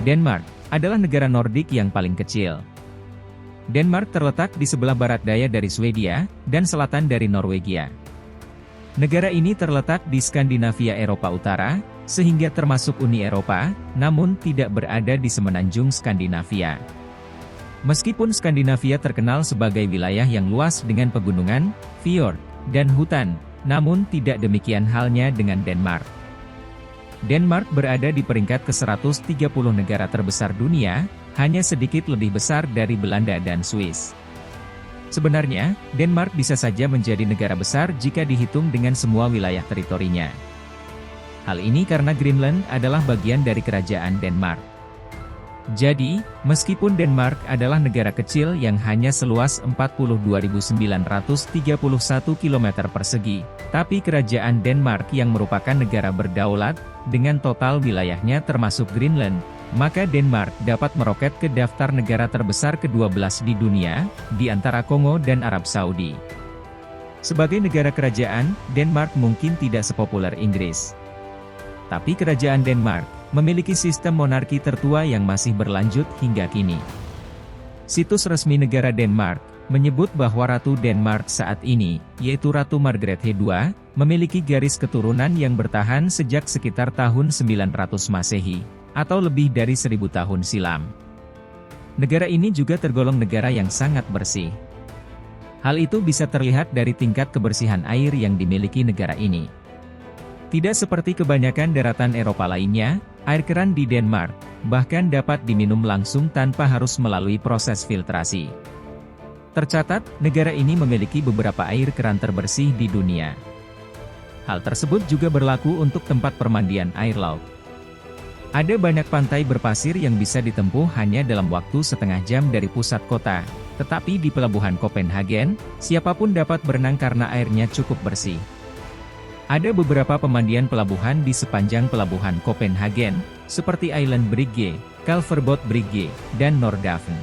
Denmark adalah negara Nordik yang paling kecil. Denmark terletak di sebelah barat daya dari Swedia, dan selatan dari Norwegia. Negara ini terletak di Skandinavia Eropa Utara, sehingga termasuk Uni Eropa, namun tidak berada di semenanjung Skandinavia. Meskipun Skandinavia terkenal sebagai wilayah yang luas dengan pegunungan, fjord, dan hutan, namun tidak demikian halnya dengan Denmark. Denmark berada di peringkat ke-130 negara terbesar dunia, hanya sedikit lebih besar dari Belanda dan Swiss. Sebenarnya, Denmark bisa saja menjadi negara besar jika dihitung dengan semua wilayah teritorinya. Hal ini karena Greenland adalah bagian dari kerajaan Denmark. Jadi, meskipun Denmark adalah negara kecil yang hanya seluas 42.931 km persegi, tapi kerajaan Denmark yang merupakan negara berdaulat, dengan total wilayahnya termasuk Greenland, maka Denmark dapat meroket ke daftar negara terbesar ke-12 di dunia, di antara Kongo dan Arab Saudi. Sebagai negara kerajaan, Denmark mungkin tidak sepopuler Inggris. Tapi kerajaan Denmark memiliki sistem monarki tertua yang masih berlanjut hingga kini. Situs resmi negara Denmark menyebut bahwa Ratu Denmark saat ini, yaitu Ratu Margaret II, memiliki garis keturunan yang bertahan sejak sekitar tahun 900 Masehi, atau lebih dari 1000 tahun silam. Negara ini juga tergolong negara yang sangat bersih. Hal itu bisa terlihat dari tingkat kebersihan air yang dimiliki negara ini. Tidak seperti kebanyakan daratan Eropa lainnya, air keran di Denmark bahkan dapat diminum langsung tanpa harus melalui proses filtrasi. Tercatat, negara ini memiliki beberapa air keran terbersih di dunia. Hal tersebut juga berlaku untuk tempat permandian air laut. Ada banyak pantai berpasir yang bisa ditempuh hanya dalam waktu setengah jam dari pusat kota, tetapi di pelabuhan Copenhagen, siapapun dapat berenang karena airnya cukup bersih. Ada beberapa pemandian pelabuhan di sepanjang pelabuhan Copenhagen, seperti Island Brygge, Kalverbod Brygge, dan Nordhavn.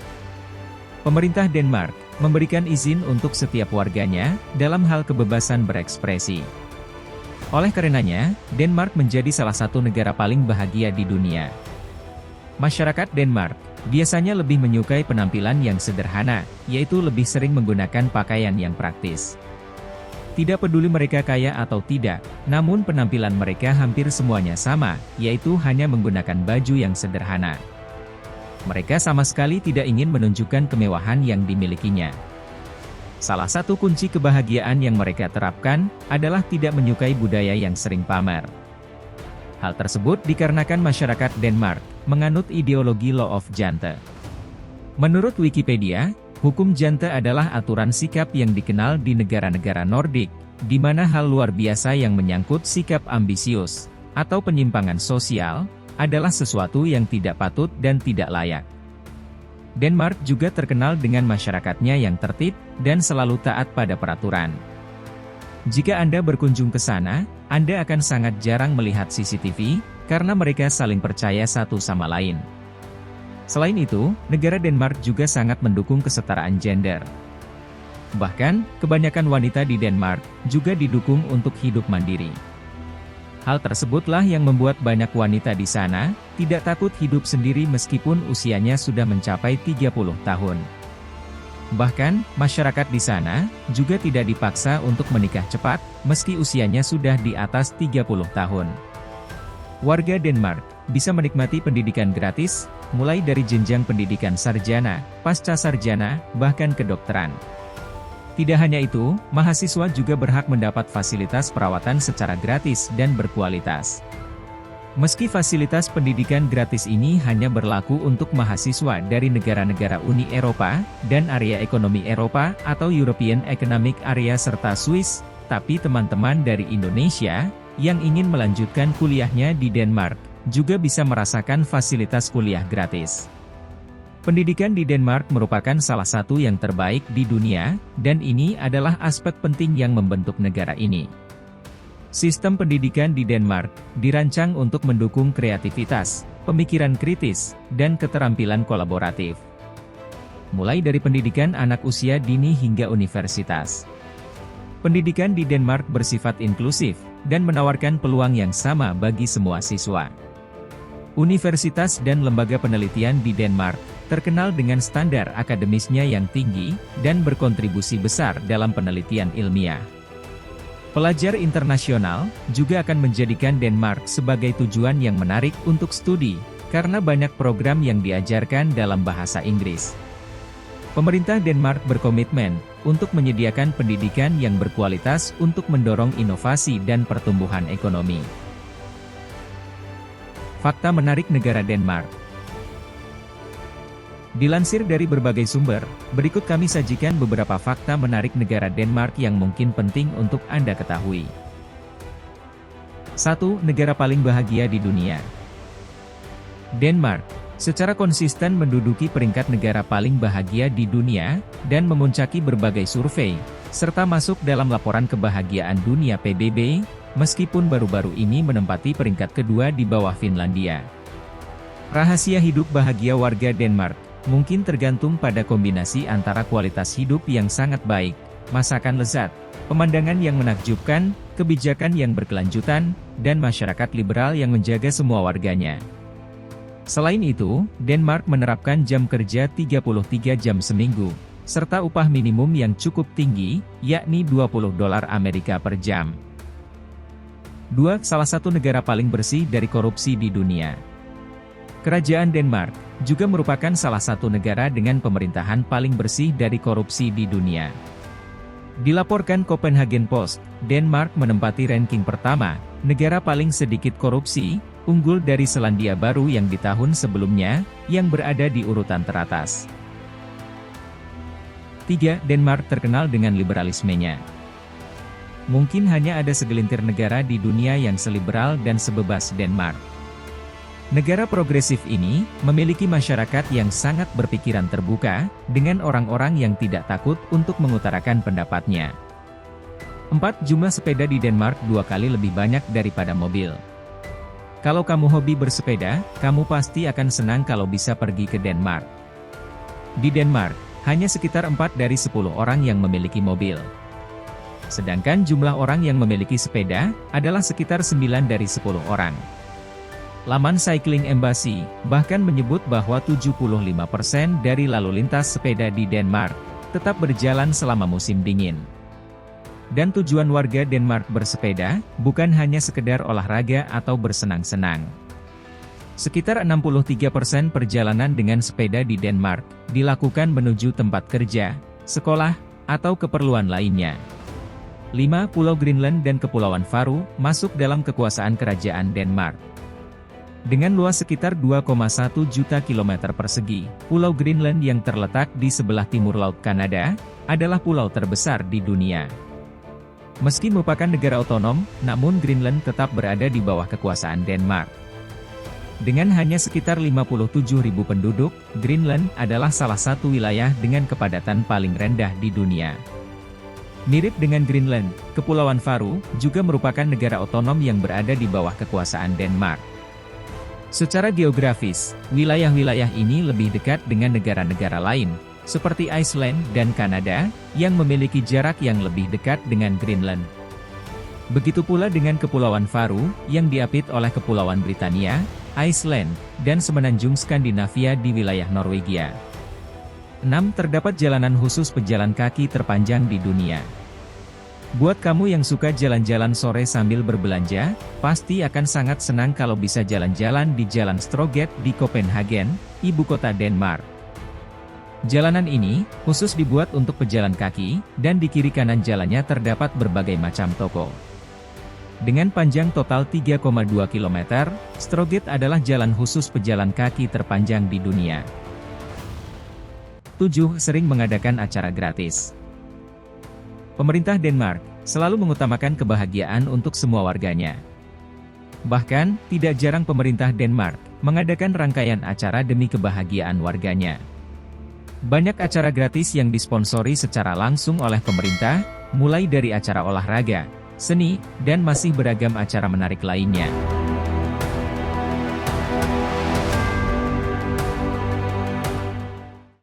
Pemerintah Denmark memberikan izin untuk setiap warganya dalam hal kebebasan berekspresi. Oleh karenanya, Denmark menjadi salah satu negara paling bahagia di dunia. Masyarakat Denmark biasanya lebih menyukai penampilan yang sederhana, yaitu lebih sering menggunakan pakaian yang praktis. Tidak peduli mereka kaya atau tidak, namun penampilan mereka hampir semuanya sama, yaitu hanya menggunakan baju yang sederhana. Mereka sama sekali tidak ingin menunjukkan kemewahan yang dimilikinya. Salah satu kunci kebahagiaan yang mereka terapkan, adalah tidak menyukai budaya yang sering pamer. Hal tersebut dikarenakan masyarakat Denmark menganut ideologi Law of Jante. Menurut Wikipedia, hukum Jante adalah aturan sikap yang dikenal di negara-negara Nordik, di mana hal luar biasa yang menyangkut sikap ambisius, atau penyimpangan sosial, adalah sesuatu yang tidak patut dan tidak layak. Denmark juga terkenal dengan masyarakatnya yang tertib, dan selalu taat pada peraturan. Jika Anda berkunjung ke sana, Anda akan sangat jarang melihat CCTV, karena mereka saling percaya satu sama lain. Selain itu, negara Denmark juga sangat mendukung kesetaraan gender. Bahkan, kebanyakan wanita di Denmark juga didukung untuk hidup mandiri. Hal tersebutlah yang membuat banyak wanita di sana tidak takut hidup sendiri meskipun usianya sudah mencapai 30 tahun. Bahkan, masyarakat di sana juga tidak dipaksa untuk menikah cepat meski usianya sudah di atas 30 tahun. Warga Denmark bisa menikmati pendidikan gratis, mulai dari jenjang pendidikan sarjana, pasca sarjana, bahkan kedokteran. Tidak hanya itu, mahasiswa juga berhak mendapat fasilitas perawatan secara gratis dan berkualitas. Meski fasilitas pendidikan gratis ini hanya berlaku untuk mahasiswa dari negara-negara Uni Eropa, dan Area Ekonomi Eropa atau European Economic Area serta Swiss, tapi teman-teman dari Indonesia, yang ingin melanjutkan kuliahnya di Denmark, juga bisa merasakan fasilitas kuliah gratis. Pendidikan di Denmark merupakan salah satu yang terbaik di dunia, dan ini adalah aspek penting yang membentuk negara ini. Sistem pendidikan di Denmark dirancang untuk mendukung kreativitas, pemikiran kritis, dan keterampilan kolaboratif. Mulai dari pendidikan anak usia dini hingga universitas. Pendidikan di Denmark bersifat inklusif, dan menawarkan peluang yang sama bagi semua siswa. Universitas dan lembaga penelitian di Denmark, terkenal dengan standar akademisnya yang tinggi, dan berkontribusi besar dalam penelitian ilmiah. Pelajar internasional, juga akan menjadikan Denmark sebagai tujuan yang menarik untuk studi, karena banyak program yang diajarkan dalam bahasa Inggris. Pemerintah Denmark berkomitmen untuk menyediakan pendidikan yang berkualitas untuk mendorong inovasi dan pertumbuhan ekonomi. Fakta menarik negara Denmark. Dilansir dari berbagai sumber, berikut kami sajikan beberapa fakta menarik negara Denmark yang mungkin penting untuk Anda ketahui. 1. Negara paling bahagia di dunia. Denmark, secara konsisten menduduki peringkat negara paling bahagia di dunia, dan memuncaki berbagai survei, serta masuk dalam laporan kebahagiaan dunia PBB, meskipun baru-baru ini menempati peringkat kedua di bawah Finlandia. Rahasia hidup bahagia warga Denmark mungkin tergantung pada kombinasi antara kualitas hidup yang sangat baik, masakan lezat, pemandangan yang menakjubkan, kebijakan yang berkelanjutan, dan masyarakat liberal yang menjaga semua warganya. Selain itu, Denmark menerapkan jam kerja 33 jam seminggu, serta upah minimum yang cukup tinggi, yakni $20 Amerika per jam. 2. Salah satu negara paling bersih dari korupsi di dunia. Kerajaan Denmark juga merupakan salah satu negara dengan pemerintahan paling bersih dari korupsi di dunia. Dilaporkan Copenhagen Post, Denmark menempati ranking pertama, negara paling sedikit korupsi, unggul dari Selandia Baru yang di tahun sebelumnya, yang berada di urutan teratas. 3. Denmark terkenal dengan liberalismenya. Mungkin hanya ada segelintir negara di dunia yang seliberal dan sebebas Denmark. Negara progresif ini memiliki masyarakat yang sangat berpikiran terbuka, dengan orang-orang yang tidak takut untuk mengutarakan pendapatnya. 4. Jumlah sepeda di Denmark 2 kali lebih banyak daripada mobil. Kalau kamu hobi bersepeda, kamu pasti akan senang kalau bisa pergi ke Denmark. Di Denmark, hanya sekitar 4 dari 10 orang yang memiliki mobil. Sedangkan jumlah orang yang memiliki sepeda adalah sekitar 9 dari 10 orang. Laman Cycling Embassy bahkan menyebut bahwa 75% dari lalu lintas sepeda di Denmark tetap berjalan selama musim dingin. Dan tujuan warga Denmark bersepeda bukan hanya sekedar olahraga atau bersenang-senang. Sekitar 63% perjalanan dengan sepeda di Denmark dilakukan menuju tempat kerja, sekolah, atau keperluan lainnya. 5. Pulau Greenland dan Kepulauan Faroe masuk dalam kekuasaan kerajaan Denmark. Dengan luas sekitar 2,1 juta kilometer persegi, Pulau Greenland yang terletak di sebelah timur Laut Kanada, adalah pulau terbesar di dunia. Meski merupakan negara otonom, namun Greenland tetap berada di bawah kekuasaan Denmark. Dengan hanya sekitar 57.000 penduduk, Greenland adalah salah satu wilayah dengan kepadatan paling rendah di dunia. Mirip dengan Greenland, Kepulauan Faroe juga merupakan negara otonom yang berada di bawah kekuasaan Denmark. Secara geografis, wilayah-wilayah ini lebih dekat dengan negara-negara lain, seperti Iceland dan Kanada, yang memiliki jarak yang lebih dekat dengan Greenland. Begitu pula dengan Kepulauan Faroe, yang diapit oleh Kepulauan Britania, Iceland, dan semenanjung Skandinavia di wilayah Norwegia. 6. Terdapat jalanan khusus pejalan kaki terpanjang di dunia. Buat kamu yang suka jalan-jalan sore sambil berbelanja, pasti akan sangat senang kalau bisa jalan-jalan di Jalan Strøget di Copenhagen, ibu kota Denmark. Jalanan ini khusus dibuat untuk pejalan kaki, dan di kiri kanan jalannya terdapat berbagai macam toko. Dengan panjang total 3,2 km, Strøget adalah jalan khusus pejalan kaki terpanjang di dunia. 7. Sering mengadakan acara gratis. Pemerintah Denmark selalu mengutamakan kebahagiaan untuk semua warganya. Bahkan, tidak jarang pemerintah Denmark mengadakan rangkaian acara demi kebahagiaan warganya. Banyak acara gratis yang disponsori secara langsung oleh pemerintah, mulai dari acara olahraga, seni, dan masih beragam acara menarik lainnya.